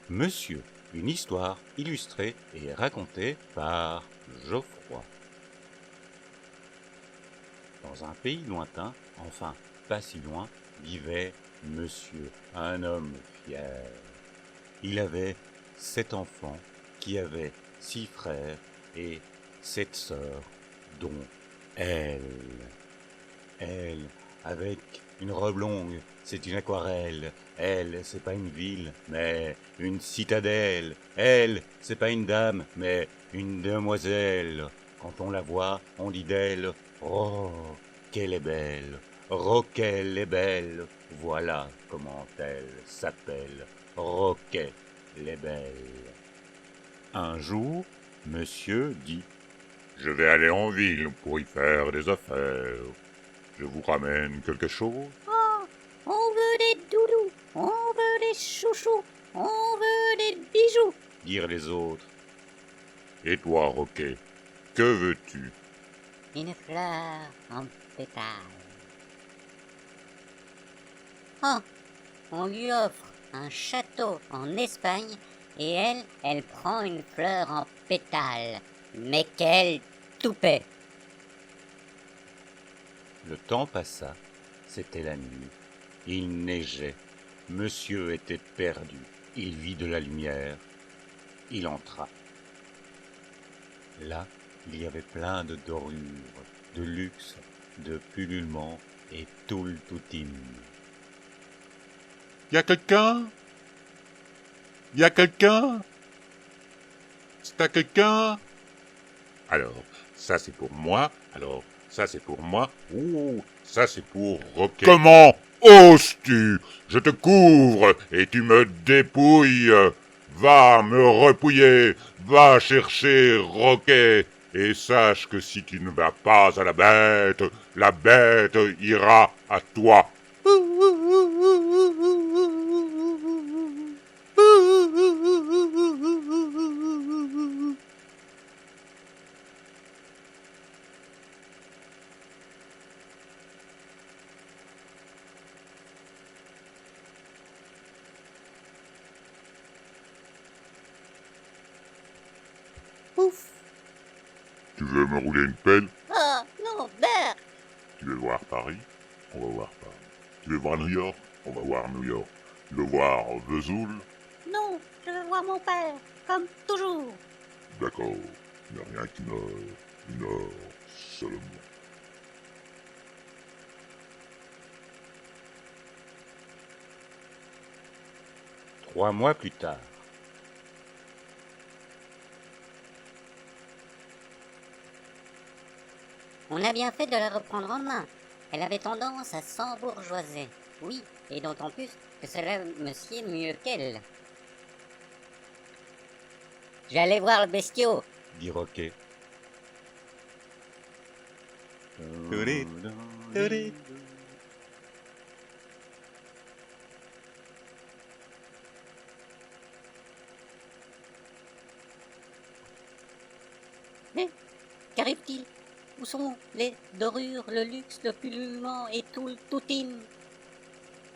Monsieur, une histoire illustrée et racontée par Geoffroy. Dans un pays lointain, enfin pas si loin, vivait Monsieur, un homme fier. Il avait 7 enfants qui avaient 6 frères et 7 sœurs, dont elle. Elle, avec une robe longue, c'est une aquarelle. Elle, c'est pas une ville, mais une citadelle. Elle, c'est pas une dame, mais une demoiselle. Quand on la voit, on dit d'elle, oh, qu'elle est belle. Roquelle est belle. Voilà comment elle s'appelle. Roquette les belle. Un jour, monsieur dit, Je vais aller en ville pour y faire des affaires. Je vous ramène quelque chose? Oh, on veut des doudous, on veut des chouchous, on veut des bijoux. dirent les autres. Et toi, Roquet, que veux-tu? Une fleur en pétales. Oh, on lui offre un château en Espagne et elle prend une fleur en pétales. Mais quel toupet! Le temps passa, c'était la nuit. Il neigeait. Monsieur était perdu. Il vit de la lumière. Il entra. Là, il y avait plein de dorures, de luxe, de pullulements et tout le toutim. Y a quelqu'un? Y a quelqu'un? C'est à quelqu'un? Alors, ça c'est pour moi. Alors, ça c'est pour moi. Ouh, ça c'est pour Roquet. Comment oses-tu? Je te couvre et tu me dépouilles. Va me repouiller. Va chercher Roquet. Et sache que si tu ne vas pas à la bête ira à toi. Ouf! Tu veux me rouler une pelle? Oh, non, Bert! Tu veux voir Paris? On va voir Paris. Tu veux voir New York? On va voir New York. Tu veux voir Vesoul? Non, je veux voir mon père, comme toujours. D'accord. Il n'y a rien qui meurt. Il meurt seulement. Trois mois plus tard, On a bien fait de la reprendre en main. Elle avait tendance à s'embourgeoiser. Oui, et d'autant plus que cela me sied mieux qu'elle. J'allais voir le bestiau. dit Roquet. Mais qu'arrive-t-il? Où sont les dorures, le luxe, le pullulement et tout le toutim?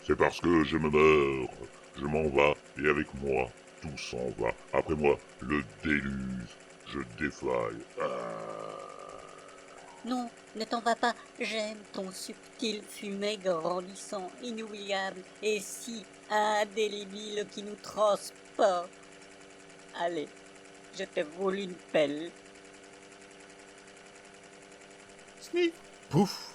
C'est parce que je me meurs. Je m'en vais et avec moi, tout s'en va. Après moi, le déluge. Je défaille. Non, ne t'en va pas. J'aime ton subtil fumet grandissant, inoubliable et si indélébile qui nous transporte. Allez, je te roule une pelle. Sniff, pouf.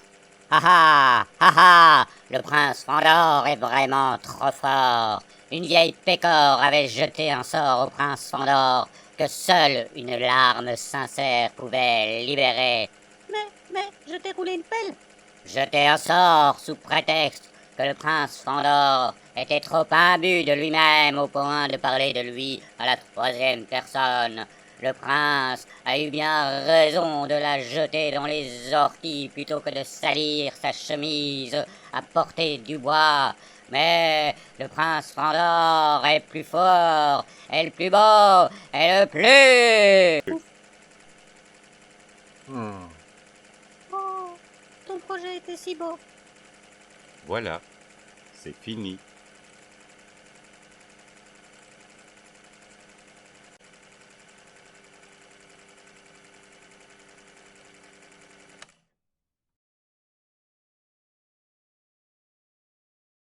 Ha ha, ha ha, le prince Fandor est vraiment trop fort. Une vieille pécore avait jeté un sort au prince Fandor que seule une larme sincère pouvait libérer. Mais, je t'ai roulé une pelle. Jeter un sort sous prétexte que le prince Fandor était trop imbu de lui-même au point de parler de lui à la troisième personne. Le prince a eu bien raison de la jeter dans les orties plutôt que de salir sa chemise à portée du bois. Mais le prince Fandor est plus fort, est le plus beau, est le plus... Oh, ton projet était si beau. Voilà, c'est fini.